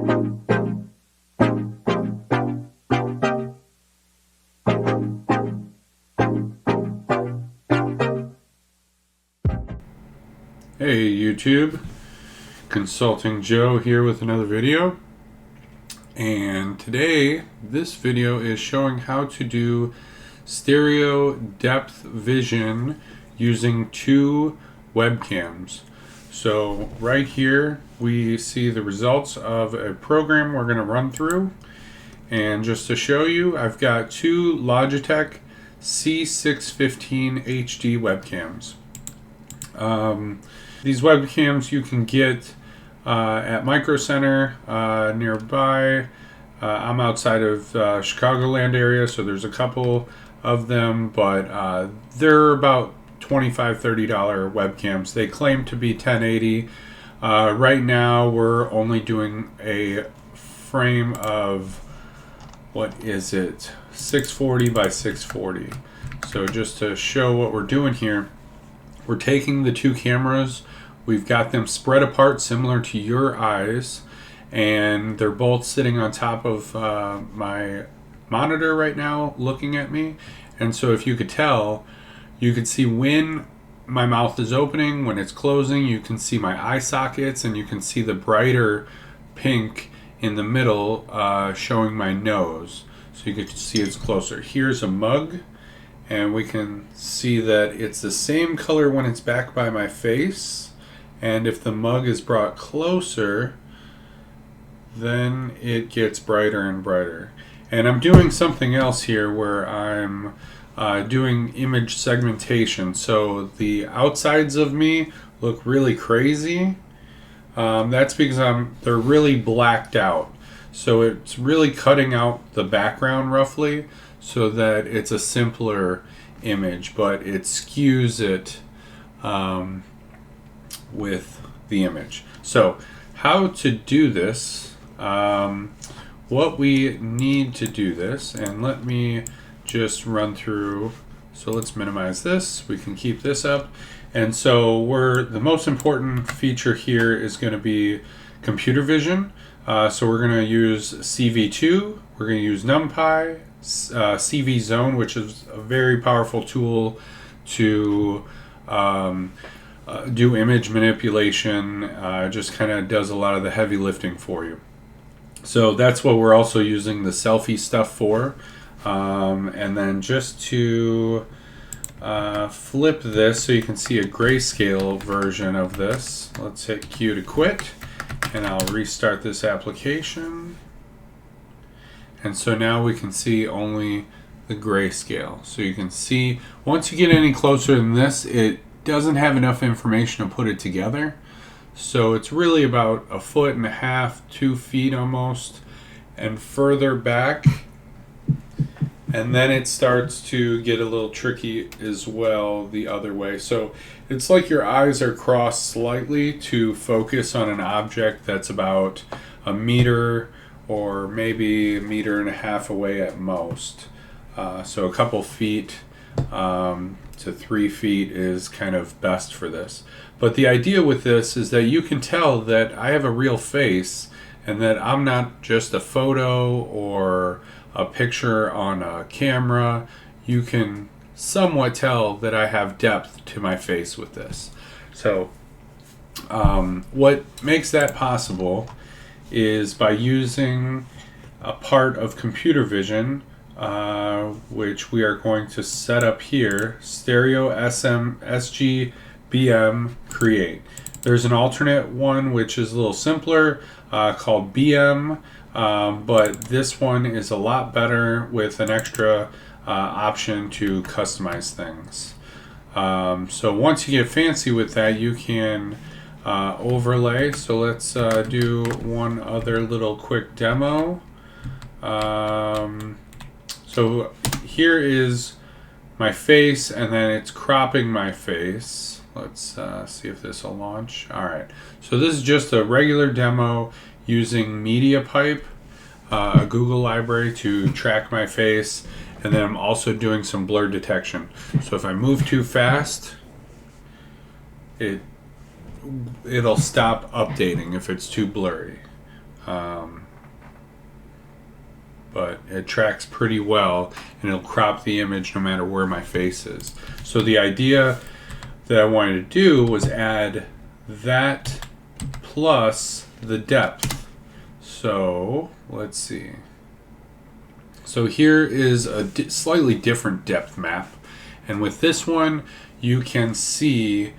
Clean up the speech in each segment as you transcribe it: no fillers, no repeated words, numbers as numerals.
Hey YouTube, Consulting Joe here with another video, and today this video is showing how to do stereo depth vision using two webcams. So right here we see the results of a program we're going to run through, and just to show you, I've got two Logitech C615 HD webcams. These webcams you can get at Micro Center nearby. I'm outside of Chicagoland area, so there's a couple of them, but they're about $25–$30 webcams. They claim to be 1080. Right now we're only doing a frame of, what is it, 640 by 640. So just to show what we're doing here, we're taking the two cameras, we've got them spread apart similar to your eyes, and they're both sitting on top of my monitor right now looking at me. And so if you could tell, you could see when my mouth is opening, when it's closing, you can see my eye sockets, and you can see the brighter pink in the middle showing my nose. So you can see it's closer. Here's a mug, and we can see that it's the same color when it's back by my face, and if the mug is brought closer, then it gets brighter and brighter. And I'm doing something else here where I'm doing image segmentation, so the outsides of me look really crazy. That's because they're really blacked out, so it's really cutting out the background roughly, so that it's a simpler image, but it skews it with the image. So how to do this, what we need to do this, and let me just run through. So let's minimize this, we can keep this up. And so the most important feature here is going to be computer vision. So we're going to use CV2, we're going to use numpy, cvzone, which is a very powerful tool to do image manipulation. Just kind of does a lot of the heavy lifting for you. So that's what we're also using the selfie stuff for. And then just to flip this so you can see a grayscale version of this, let's hit Q to quit, and I'll restart this application. And so now we can see only the grayscale. So you can see, once you get any closer than this, it doesn't have enough information to put it together. So it's really about 1.5 feet, 2 feet almost, and further back. And then it starts to get a little tricky as well the other way. So it's like your eyes are crossed slightly to focus on an object that's about a meter or maybe 1.5 meters away at most. So a couple feet to 3 feet is kind of best for this. But the idea with this is that you can tell that I have a real face, and that I'm not just a photo or a picture on a camera. You can somewhat tell that I have depth to my face with this. So what makes that possible is by using a part of computer vision, which we are going to set up here, stereo SGBM create. There's an alternate one which is a little simpler called BM, but this one is a lot better with an extra option to customize things. So once you get fancy with that, you can overlay. So let's do one other little quick demo. So here is my face, and then it's cropping my face. Let's see if this will launch. Alright, so this is just a regular demo using MediaPipe, a Google library to track my face, and then I'm also doing some blur detection. So if I move too fast, it'll stop updating if it's too blurry. but it tracks pretty well, and it'll crop the image no matter where my face is. So the idea that I wanted to do was add that plus the depth. So let's see. So here is a slightly different depth map, and with this one you can see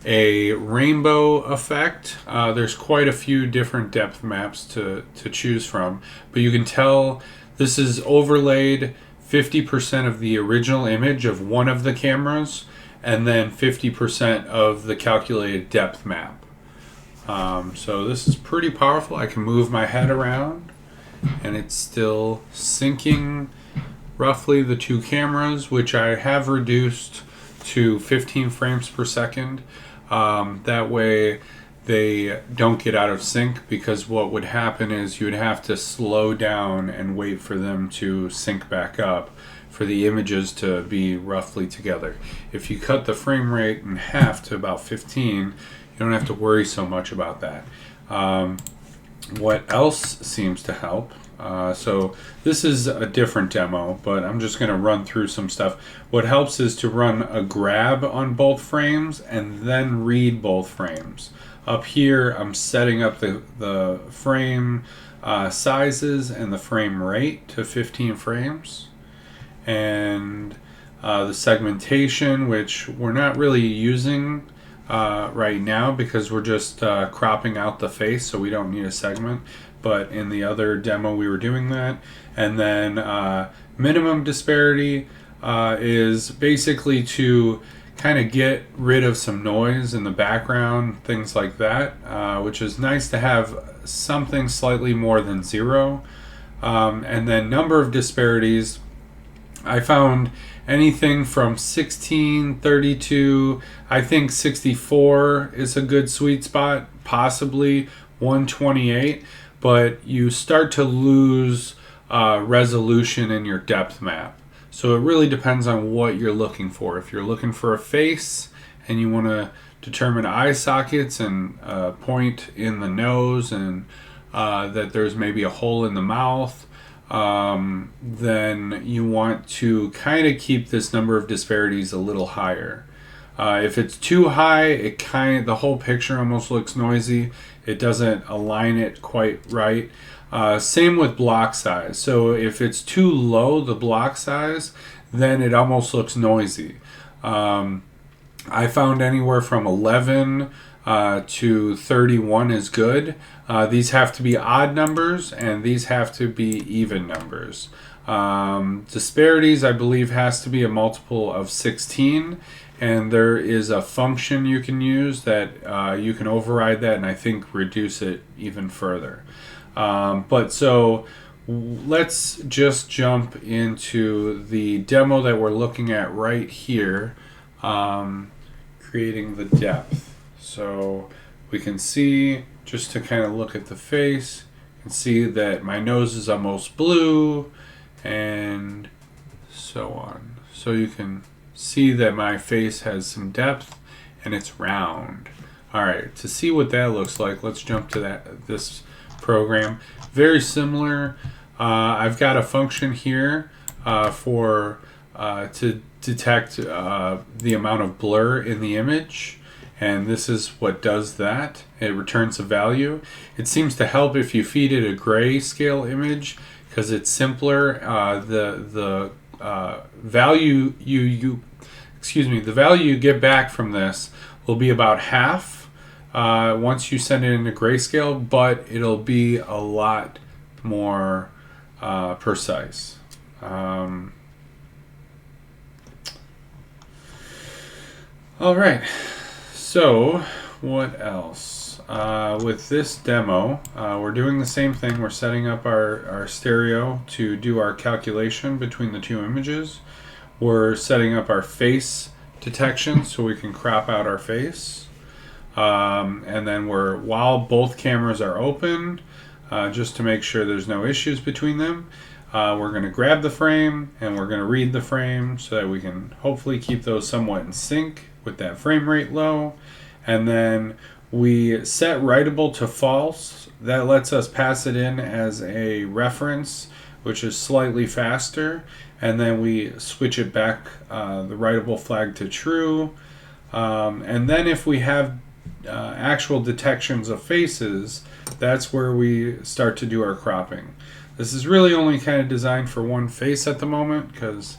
a rainbow effect. There's quite a few different depth maps to choose from, but you can tell this is overlaid 50% of the original image of one of the cameras and then 50% of the calculated depth map. So this is pretty powerful. I can move my head around and it's still syncing roughly the two cameras, which I have reduced to 15 frames per second. That way they don't get out of sync, because what would happen is you would have to slow down and wait for them to sync back up for the images to be roughly together. If you cut the frame rate in half to about 15, you don't have to worry so much about that. What else seems to help? So this is a different demo, but I'm just going to run through some stuff. What helps is to run a grab on both frames and then read both frames. Up here I'm setting up the frame sizes and the frame rate to 15 frames. And the segmentation, which we're not really using right now because we're just cropping out the face, so we don't need a segment. But in the other demo we were doing that. And then minimum disparity is basically to kind of get rid of some noise in the background, things like that, which is nice to have something slightly more than 0. And then number of disparities, I found anything from 16, 32, I think 64 is a good sweet spot, possibly 128, but you start to lose resolution in your depth map. So it really depends on what you're looking for. If you're looking for a face and you want to determine eye sockets and point in the nose and that there's maybe a hole in the mouth, then you want to kind of keep this number of disparities a little higher. If it's too high, the whole picture almost looks noisy. It doesn't align it quite right. Same with block size. So if it's too low, the block size, then it almost looks noisy. I found anywhere from 11 to 31 is good. These have to be odd numbers and these have to be even numbers. Disparities, I believe, has to be a multiple of 16, and there is a function you can use that you can override that and I think reduce it even further. But so let's just jump into the demo that we're looking at right here, creating the depth. So we can see, just to kind of look at the face, you can see that my nose is almost blue and so on. So you can see that my face has some depth and it's round. Alright, to see what that looks like, let's jump to this program. Very similar. I've got a function here to detect the amount of blur in the image, and this is what does that. It returns a value. It seems to help if you feed it a grayscale image because it's simpler. The value the value you get back from this will be about half once you send it into grayscale, but it'll be a lot more precise. All right, so what else? With this demo, we're doing the same thing. We're setting up our stereo to do our calculation between the two images. We're setting up our face detection so we can crop out our face. And then while both cameras are open, just to make sure there's no issues between them, we're going to grab the frame and we're going to read the frame so that we can hopefully keep those somewhat in sync with that frame rate low. And then We set writable to false. That lets us pass it in as a reference, which is slightly faster, and then we switch it back, the writable flag, to true. And then if we have actual detections of faces, that's where we start to do our cropping. This is really only kind of designed for one face at the moment, because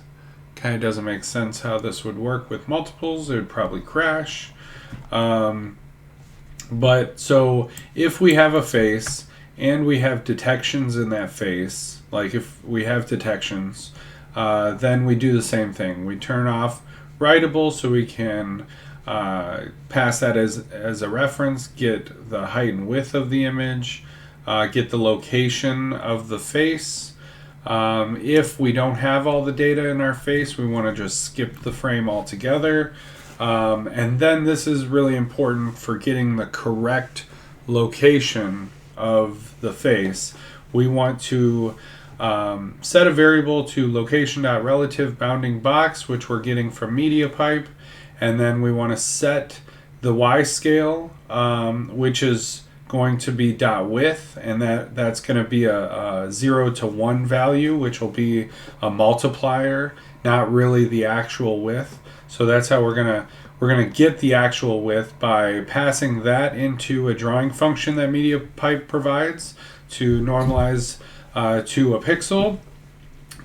it kind of doesn't make sense how this would work with multiples. It would probably crash. But so if we have a face and we have detections in that face, like if we have detections, then we do the same thing. We turn off writable so we can pass that as a reference, get the height and width of the image, get the location of the face. If we don't have all the data in our face, we want to just skip the frame altogether. And then this is really important for getting the correct location of the face. We want to set a variable to location.relative bounding box, which we're getting from MediaPipe, and then we want to set the Y scale, which is going to be .width, and that's going to be a 0 to 1 value, which will be a multiplier, not really the actual width. So that's how we're gonna get the actual width by passing that into a drawing function that MediaPipe provides to normalize to a pixel.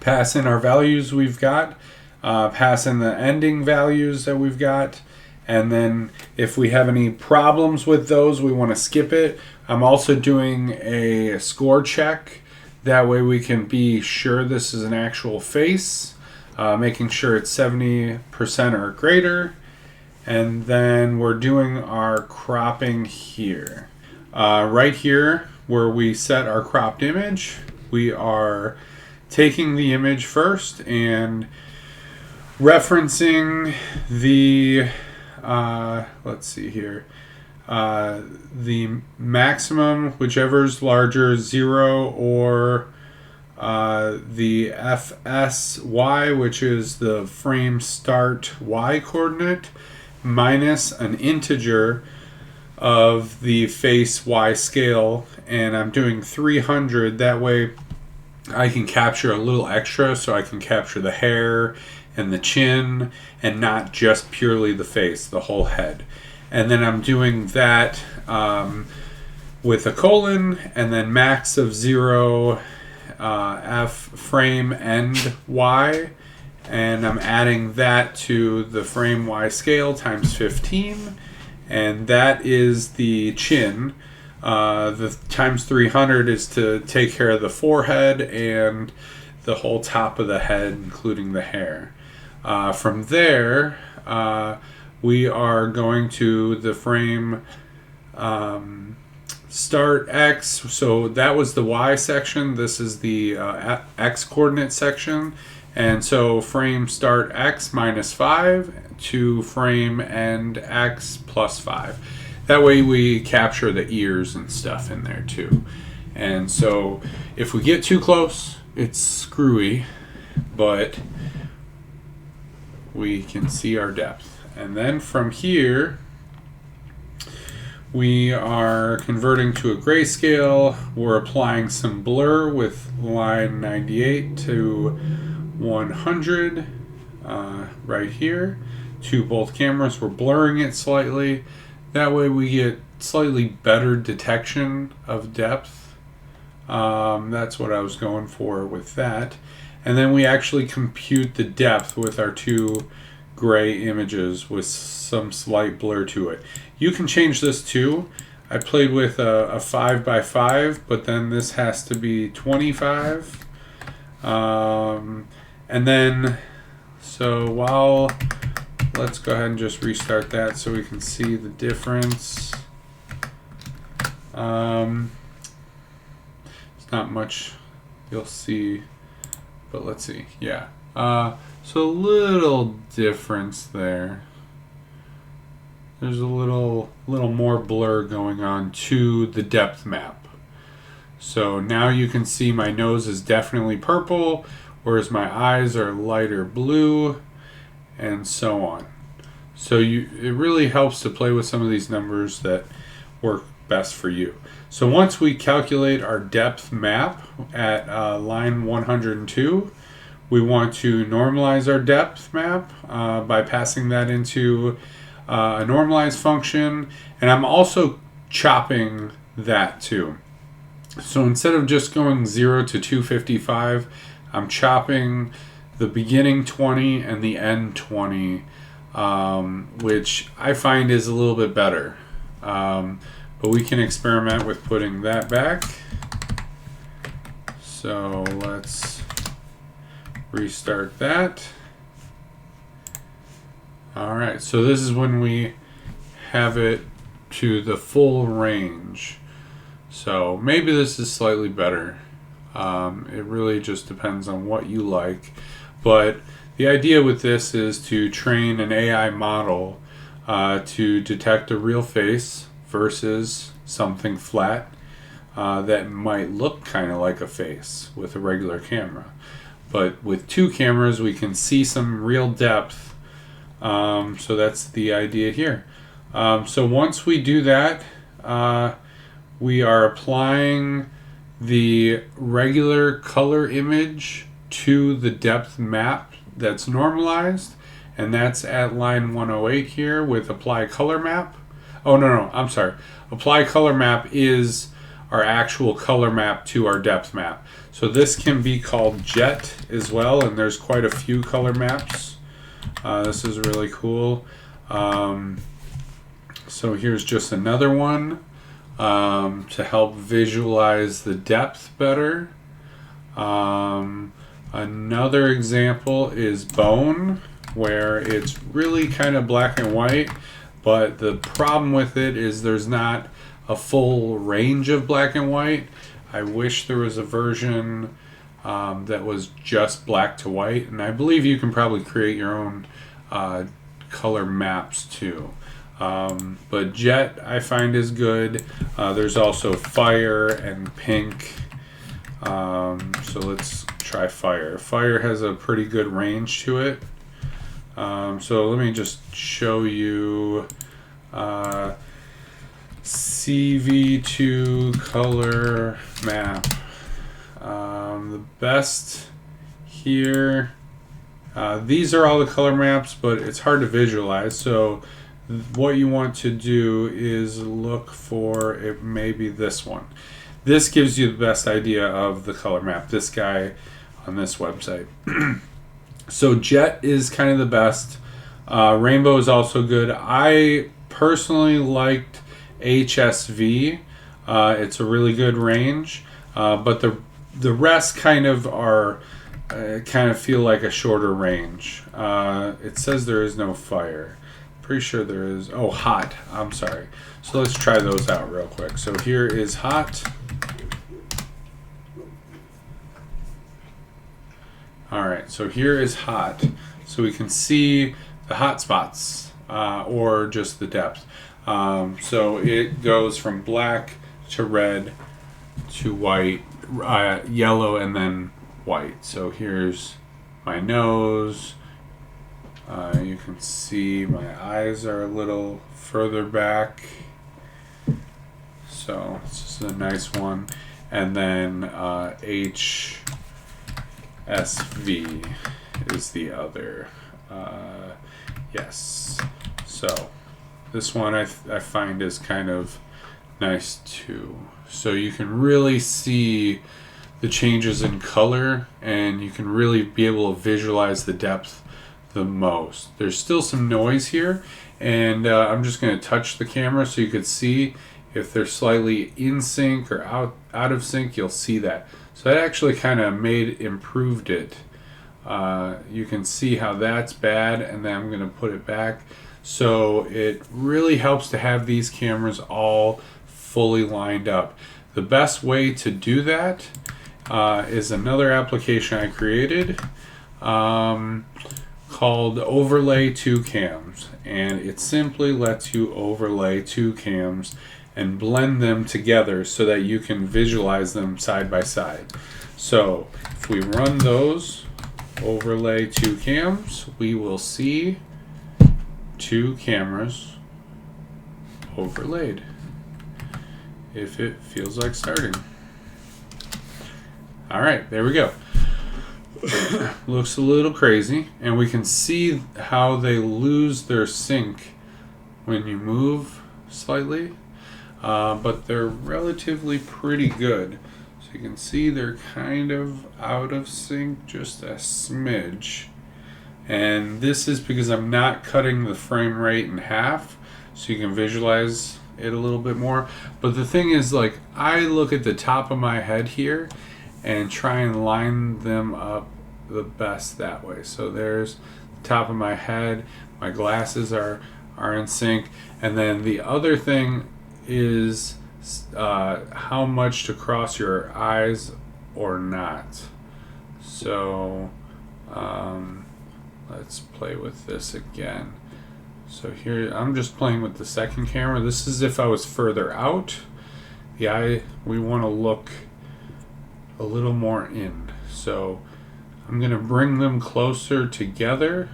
Pass in our values we've got, pass in the ending values that we've got, and then if we have any problems with those, we want to skip it. I'm also doing a score check. That way we can be sure this is an actual face. Making sure it's 70% or greater, and then we're doing our cropping here. Right here where we set our cropped image, we are taking the image first and referencing the let's see here, the maximum, whichever is larger, 0 or the FSY, which is the frame start Y coordinate, minus an integer of the face Y scale, and I'm doing 300. That way I can capture a little extra, so I can capture the hair and the chin and not just purely the face, the whole head. And then I'm doing that with a colon, and then max of 0, F frame end Y, and I'm adding that to the frame Y scale times 15, and that is the chin. The times 300 is to take care of the forehead and the whole top of the head, including the hair. From there, we are going to the frame start X. So that was the Y section. This is the X coordinate section. And so frame start X minus 5 to frame end X plus 5. That way we capture the ears and stuff in there too. And so if we get too close, it's screwy, but we can see our depth. And then from here, we are converting to a grayscale. We're applying some blur with line 98 to 100 right here to both cameras. We're blurring it slightly. That way we get slightly better detection of depth. That's what I was going for with that. And then we actually compute the depth with our two gray images with some slight blur to it. You can change this too. I played with a 5x5, but then this has to be 25. And then, so let's go ahead and just restart that so we can see the difference. It's not much you'll see, but let's see. Yeah. So a little difference there. There's a little more blur going on to the depth map. So now you can see my nose is definitely purple, whereas my eyes are lighter blue, and so on. So it really helps to play with some of these numbers that work best for you. So once we calculate our depth map at line 102, we want to normalize our depth map by passing that into a normalize function, and I'm also chopping that too. So instead of just going 0 to 255, I'm chopping the beginning 20 and the end 20, which I find is a little bit better. But we can experiment with putting that back. So let's restart that. Alright, so this is when we have it to the full range. So maybe this is slightly better. It really just depends on what you like. But the idea with this is to train an AI model to detect a real face versus something flat that might look kind of like a face with a regular camera. But with two cameras, we can see some real depth. So that's the idea here. So once we do that, we are applying the regular color image to the depth map that's normalized, and that's at line 108 here with apply color map. Oh, no, I'm sorry. Apply color map is our actual color map to our depth map. So this can be called jet as well, and there's quite a few color maps. This is really cool. So here's just another one to help visualize the depth better. Another example is bone, where it's really kind of black and white, but the problem with it is there's not a full range of black and white. I wish there was a version that was just black to white, and I believe you can probably create your own color maps too. But jet I find is good. There's also fire and pink. So let's try fire. Fire has a pretty good range to it. So let me just show you CV2 color map. The best here, these are all the color maps, but it's hard to visualize. So what you want to do is look for it, maybe this one. This gives you the best idea of the color map, this guy on this website. So jet is kind of the best. Rainbow is also good. I personally liked HSV. It's a really good range, but the rest kind of are kind of feel like a shorter range. It says there is no fire. Pretty sure there is. Oh, hot. I'm sorry. So let's try those out real quick. So here is hot. All right, so here is hot. So we can see the hot spots or just the depth. So it goes from black to red to white, yellow, and then white. So here's my nose. You can see my eyes are a little further back. So this is a nice one. And then HSV is the other. Yes. So this one I find is kind of nice too. So you can really see the changes in color, and you can really be able to visualize the depth the most. There's still some noise here, and I'm just going to touch the camera so you could see if they're slightly in sync or out of sync. You'll see that. So that actually kind of improved it. You can see how that's bad, and then I'm going to put it back. So it really helps to have these cameras all fully lined up. The best way to do that is another application I created called Overlay Two Cams, and it simply lets you overlay two cams and blend them together so that you can visualize them side by side. So if we run those overlay two cams, we will see two cameras overlaid. if it feels like starting. All right, there we go. Looks a little crazy, and we can see how they lose their sync when you move slightly, but they're relatively pretty good. So you can see they're kind of out of sync just a smidge, and this is because I'm not cutting the frame rate in half, so you can visualize it a little bit more. But the thing is, like, I look at the top of my head here and try and line them up the best that way. So there's the top of my head, my glasses are in sync, and then the other thing is how much to cross your eyes or not. So let's play with this again. So here I'm just playing with the second camera. This is if I was further out. The eye, we want to look a little more in. So I'm going to bring them closer together,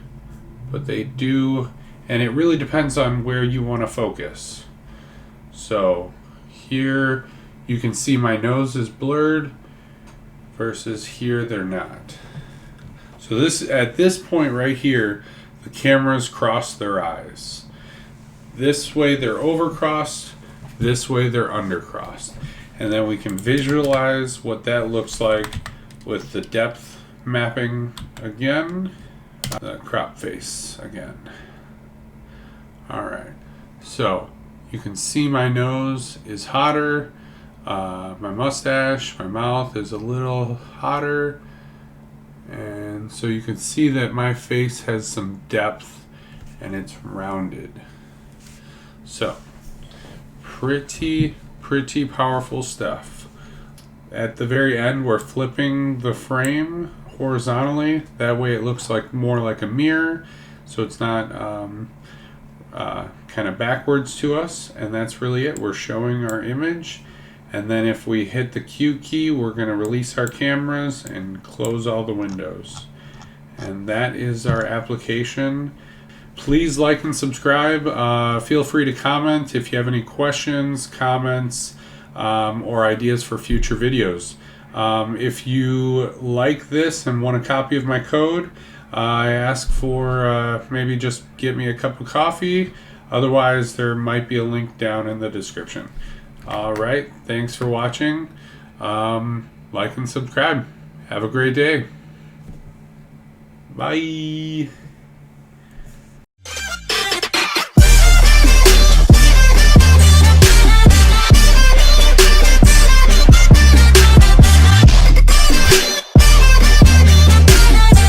but they do, and it really depends on where you want to focus. So here you can see my nose is blurred versus here they're not. So this, at this point right here, the cameras cross their eyes. This way they're overcrossed, this way they're undercrossed. And then we can visualize what that looks like with the depth mapping again, the crop face again. All right, so you can see my nose is hotter, my mustache, my mouth is a little hotter, and so you can see that my face has some depth and it's rounded. So pretty powerful stuff. At the very end, we're flipping the frame horizontally. That way it looks like more like a mirror, so it's not kind of backwards to us, and that's really it. We're showing our image, and then if we hit the Q key, we're going to release our cameras and close all the windows. And that is our application. Please like and subscribe. Feel free to comment if you have any questions, comments, or ideas for future videos. If you like this and want a copy of my code, I ask for maybe just get me a cup of coffee. Otherwise, there might be a link down in the description. All right, thanks for watching. Like and subscribe. Have a great day. Bye.